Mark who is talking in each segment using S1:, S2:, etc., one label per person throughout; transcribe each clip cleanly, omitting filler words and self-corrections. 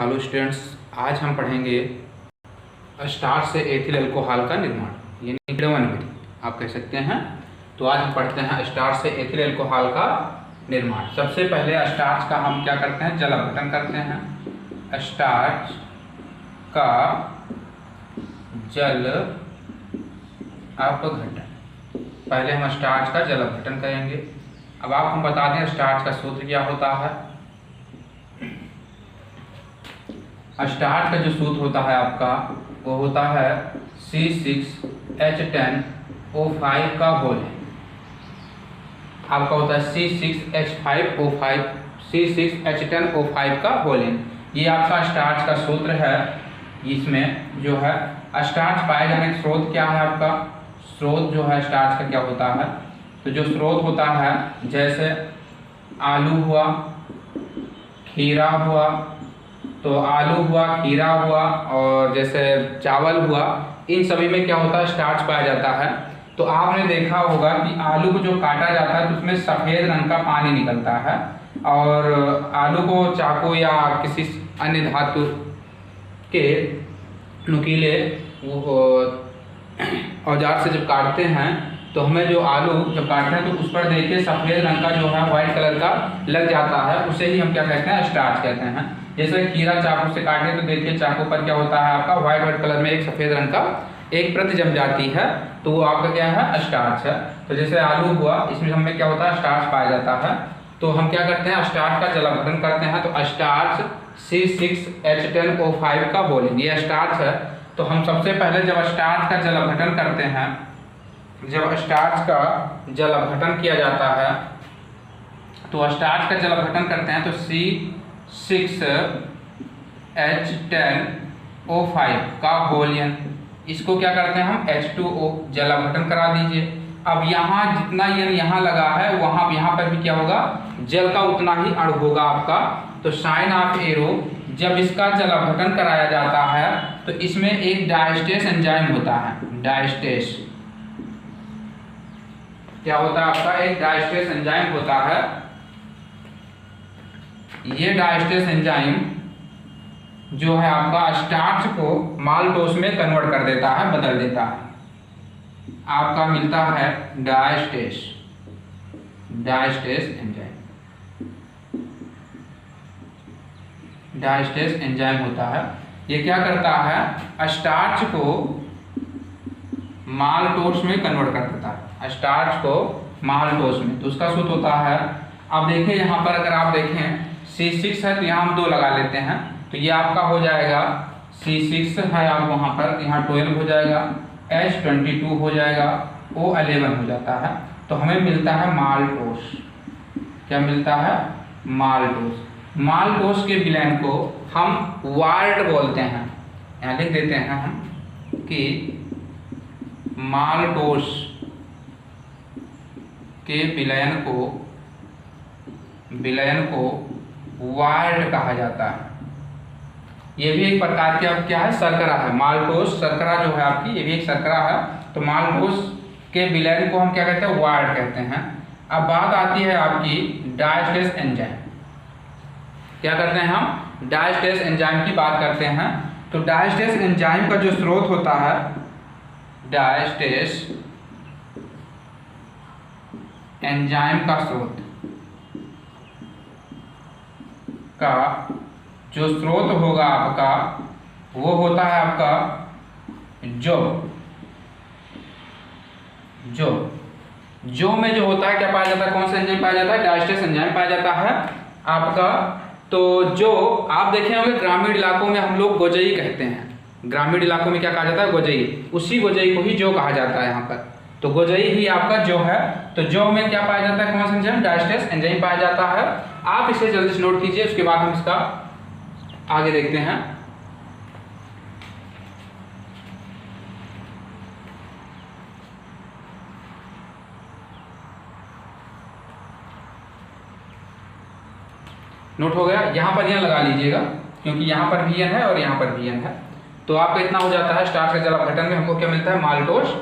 S1: Hello students, आज हम पढ़ेंगे स्टार्च से एथिल अल्कोहल का निर्माण यानी किण्वन विधि आप कह सकते हैं। तो आज हम पढ़ते हैं स्टार्च से एथिल अल्कोहल का निर्माण। सबसे पहले स्टार्च का हम क्या करते हैं, जल अपघटन करते हैं। स्टार्च का जल अपघटन, पहले हम स्टार्च का जल अपघटन करेंगे। अब आपको हम बता दें स्टार्च का सूत्र क्या होता है। स्टार्च का जो सूत्र होता है आपका वो होता है C6H10O5 का होल है। आपका होता है C6H5O5 C6H10O5 का होल है। ये आपका स्टार्च का सूत्र है। इसमें जो है स्टार्च पाए जाने का स्रोत क्या है, आपका स्रोत जो है स्टार्च का क्या होता है। तो जो स्रोत होता है जैसे आलू हुआ, खीरा हुआ, तो आलू हुआ, खीरा हुआ और जैसे चावल हुआ, इन सभी में क्या होता है स्टार्च पाया जाता है। तो आपने देखा होगा कि आलू को जो काटा जाता है तो उसमें सफ़ेद रंग का पानी निकलता है, और आलू को चाकू या किसी अन्य धातु के नुकीले औजार से जब काटते हैं तो हमें जो आलू जब काटते हैं तो उस पर देखिए सफ़ेद रंग का जो है व्हाइट कलर का लग जाता है, उसे ही हम क्या कहते हैं, स्टार्च कहते हैं। जैसे खीरा चाकू से काटे तो देखिए चाकू पर क्या होता है, आपका व्हाइट कलर में एक सफ़ेद रंग का एक प्रति जम जाती है, तो वो आपका क्या है, स्टार्च है। तो जैसे आलू हुआ, इसमें हमें क्या होता है, स्टार्च पाया जाता है। तो हम क्या करते हैं, स्टार्च का जल अपघटन करते हैं। तो स्टार्च C6H10O5 का बोलेंगे, ये स्टार्च है। तो हम सबसे पहले जब स्टार्च का जल अपघटन करते हैं, जब स्टार्च का जल अपघटन किया जाता है तो स्टार्च का जल अपघटन करते हैं तो C6H10O5 का होलियन, इसको क्या करते हैं हम H2O जल अपघटन करा दीजिए। अब यहाँ जितना यहाँ लगा है वहाँ यहाँ पर भी क्या होगा, जल का उतना ही अणु होगा आपका। तो साइन ऑफ एरो, जब इसका जल अपघटन कराया जाता है तो इसमें एक डायस्टेस एंजाइम होता है। डायस्टेस क्या होता है आपका, एक डायस्टेस एंजाइम होता है। ये डायस्टेस एंजाइम जो है आपका स्टार्च को माल्टोस में कन्वर्ट कर देता है, बदल देता है। आपका मिलता है डायस्टेस एंजाइम, डायस्टेस एंजाइम होता है। ये क्या करता है, स्टार्च को माल्टोस में कन्वर्ट कर देता है, स्टार्च को माल्टोस में। तो उसका सूत्र होता है, अब देखिए यहाँ पर अगर आप देखें C6 है तो यहाँ हम 2 लगा लेते हैं, तो ये आपका हो जाएगा C6 है, आप वहाँ पर यहाँ 12 हो जाएगा, H22 हो जाएगा, O11 हो जाता है। तो हमें मिलता है माल्टोस। क्या मिलता है, माल्टोस। माल्टोस के विलयन को हम वार्ट बोलते हैं। यहाँ लिख देते हैं हम कि माल्टोस के विलयन को वार्ट कहा जाता है। ये भी एक प्रकार की अब क्या है, शर्करा है। माल्टोस शर्करा जो है आपकी, ये भी एक शर्करा है। तो माल्टोस के विलयन को हम क्या कहते हैं, वार्ट कहते हैं। अब बात आती है आपकी डायस्टेस एंजाइम। क्या करते हैं हम, डायस्टेस एंजाइम की बात करते हैं। तो डायस्टेस एंजाइम का जो स्रोत होता है, डायस्टेस एंजाइम का स्रोत का जो स्रोत होगा आपका वो होता है आपका जो में जो होता है क्या पाया जाता है, कौन सा एंजाइम पाया जाता है, डायस्टेस एंजाइम पाया जाता है आपका। तो जो आप देखे होंगे ग्रामीण इलाकों में हम लोग गोजई कहते हैं, ग्रामीण इलाकों में क्या कहा जाता है, गोजई। उसी गोजई को ही जो कहा जाता है यहाँ पर। तो गोजई ही आपका जो है। तो जो में क्या पाया जाता है, कौन सा एंजाइम, डायस्टेस एंजाइम पाया जाता है। आप इसे जल्दी से नोट कीजिए, उसके बाद हम इसका आगे देखते हैं। नोट हो गया, यहाँ पर यह लगा लीजिएगा क्योंकि यहाँ पर भी एन है और यहाँ पर भी एन है। तो आपका इतना हो जाता है। स्टार्च का जल अपघटन में हमको क्या मिलता है, माल्टोस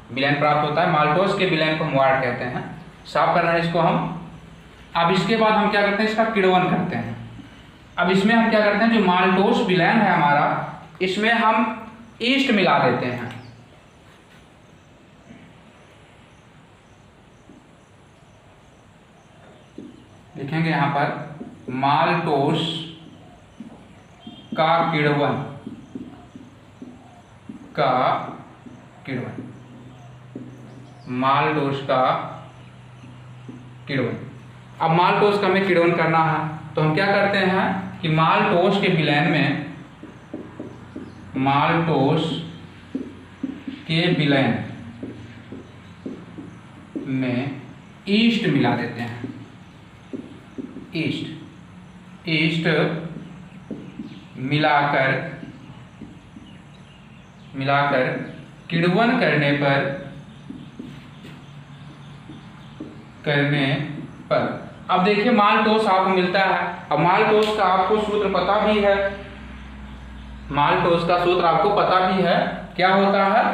S1: विलयन प्राप्त होता है। माल्टोस के विलयन को हम वार्ट कहते हैं। साफ करना है इसको हम। अब इसके बाद हम क्या करते हैं, इसका किण्वन करते हैं। अब इसमें हम क्या करते हैं, जो माल्टोस विलयन है हमारा, इसमें हम ईस्ट मिला देते हैं। लिखेंगे यहां पर माल्टोस का किण्वन, माल्टोस का किण्वन। अब माल्टोस का हमें किण्वन करना है, तो हम क्या करते हैं कि माल्टोस के विलयन में, माल्टोस के विलयन में ईस्ट मिला देते हैं। ईस्ट मिलाकर किण्वन करने पर अब देखिए माल्टोस आपको मिलता है। अब माल्टोस का आपको सूत्र पता भी है, माल्टोस का सूत्र आपको पता भी है, क्या होता है,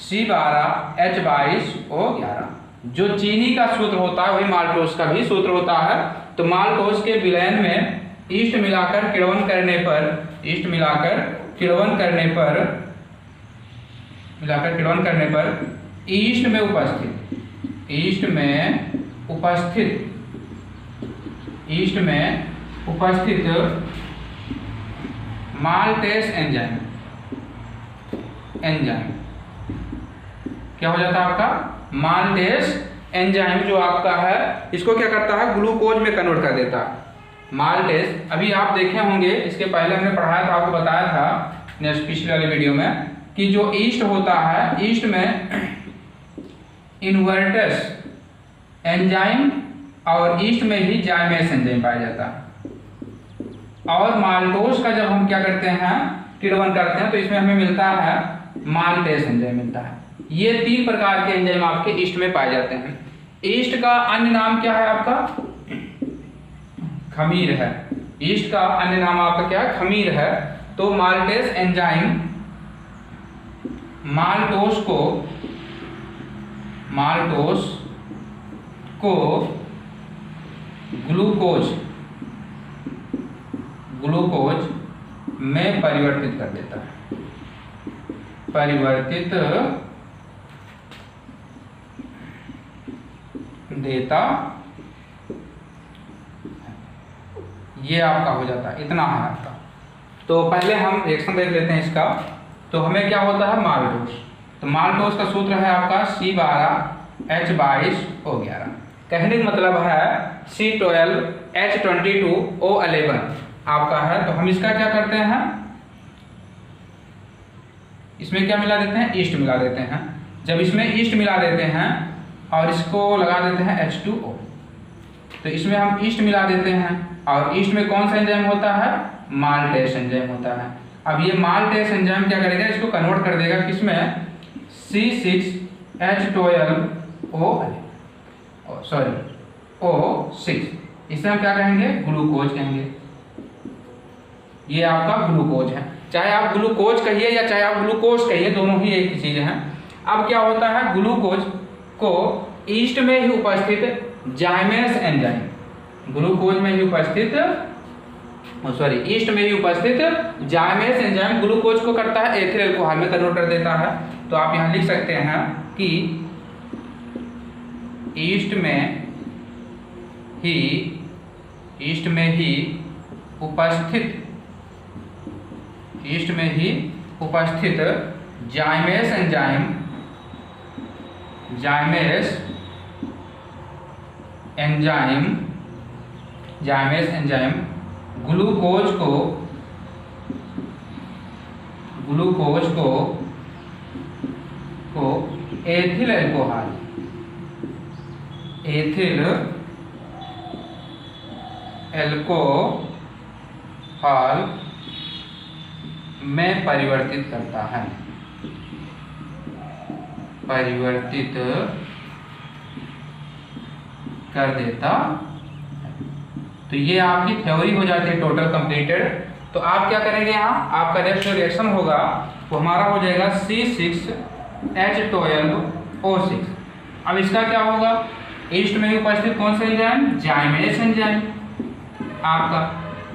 S1: C12H22O11। जो चीनी का सूत्र होता है वही माल्टोस का भी सूत्र होता है। तो माल्टोस के विलयन में ईस्ट मिलाकर किण्वन करने पर ईस्ट में उपस्थित माल्टेस एंजाइम क्या हो जाता है आपका, माल्टेस एंजाइम जो आपका है इसको क्या करता है, ग्लूकोज में कन्वर्ट कर देता है। माल्टेस अभी आप देखे होंगे, इसके पहले हमने पढ़ाया था, आपको बताया था नेक्स्ट पिछले वाले वीडियो में, कि जो ईस्ट होता है, ईस्ट में इन्वर्टस एंजाइम और ईस्ट में ही जाइमेस एंजाइम पाया जाता है। और माल्टोस का जब हम क्या करते हैं, किण्वन करते हैं, तो इसमें हमें मिलता है माल्टेस एंजाइम मिलता है। ये 3 प्रकार के एंजाइम आपके ईस्ट में पाए जाते हैं। ईस्ट का अन्य नाम क्या है आपका, खमीर है। ईस्ट का अन्य नाम आपका क्या है, खमीर है। तो माल्टेस एंजाइम माल्टोस को ग्लूकोज में परिवर्तित कर देता है, ये आपका हो जाता है, इतना है आपका। तो पहले हम रिएक्शन देख लेते हैं इसका। तो हमें क्या होता है, माल्टोस। तो माल्टोस का सूत्र है आपका C12H22O11। कहने का मतलब है C12H22O11 आपका है। तो हम इसका क्या करते हैं, इसमें क्या मिला देते हैं, ईस्ट मिला देते हैं। जब इसमें ईस्ट मिला देते हैं और इसको लगा देते हैं H2O, तो इसमें हम ईस्ट मिला देते हैं। और ईस्ट में कौन सा एंजाइम होता है, माल्टेस एंजाइम होता है। अब ये माल्टेस एंजाइम क्या करेगा, इसको कन्वर्ट कर देगा किसमें, O6। इसे हम क्या कहेंगे, ग्लूकोज कहेंगे। ये आपका ग्लूकोज है, चाहे आप ग्लूकोज कहिए या चाहे आप ग्लूकोज कहिए, दोनों ही एक ही चीज हैं। अब क्या होता है, ग्लूकोज को ईस्ट में ही उपस्थित जाइमेस एंजाइम, ग्लूकोज में ही उपस्थित ईस्ट में ही उपस्थित जाइमेस एंजाइम ग्लूकोज को करता है एथिल अल्कोहल में कन्वर्ट कर देता है। तो आप यहां लिख सकते हैं कि ईस्ट में ही उपस्थित जाइमेस एंजाइम ग्लूकोज को एथिल अल्कोहल में परिवर्तित करता है, परिवर्तित कर देता। तो ये आपकी थ्योरी हो जाती है टोटल कंप्लीटेड। तो आप क्या करेंगे, यहाँ आपका नेक्स्ट रिएक्शन होगा वो हमारा हो जाएगा C6H12O6। अब इसका क्या होगा, ईस्ट में उपस्थित कौन सा एंजाइम, जाइमेस एंजाइम आपका।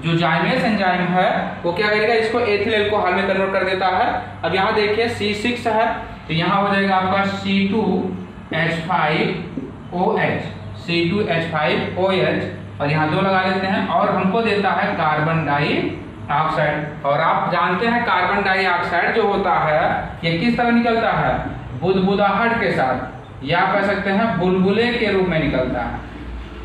S1: जो जाइमेस एंजाइम है वो क्या करेगा, इसको एथिल अल्कोहल में कन्वर्ट कर देता है। अब यहाँ देखिए C6 है तो यहाँ हो जाएगा आपका C2H5OH, C2H5OH, और यहाँ 2 लगा लेते हैं, और हमको देता है कार्बन डाइऑक्साइड। और आप जानते हैं कार्बन डाइऑक्साइड जो होता है ये किस तरह निकलता है, बुदबुदाहट के साथ, या कह सकते हैं बुलबुले के रूप में निकलता है।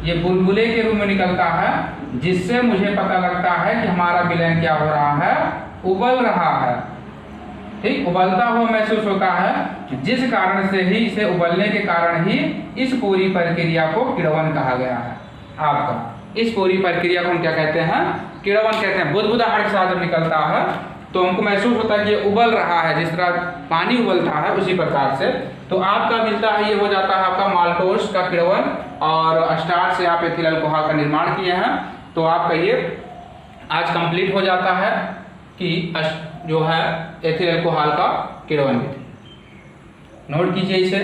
S1: ये बुलबुले के रूप में निकलता है, जिससे मुझे पता लगता है कि हमारा विलयन क्या हो रहा है, उबल रहा है। ठीक, उबलता हुआ महसूस होता है, जिस कारण से ही इसे उबलने के कारण ही इस पूरी प्रक्रिया को किण्वन कहा गया है। आपका इस पूरी प्रक्रिया को हम क्या कहते हैं, किण्वन कहते हैं। बुदबुदाहट के साथ जब निकलता है तो हमको महसूस होता है कि ये उबल रहा है, जिस तरह पानी उबलता है उसी प्रकार से। तो आपका मिलता है, ये हो जाता है आपका माल्टोस का किण्वन, और स्टार्च से आप एथिल अल्कोहल का निर्माण किए हैं। तो आपका ये आज कंप्लीट हो जाता है कि जो है एथिल अल्कोहल का किण्वन विधि। नोट कीजिए इसे।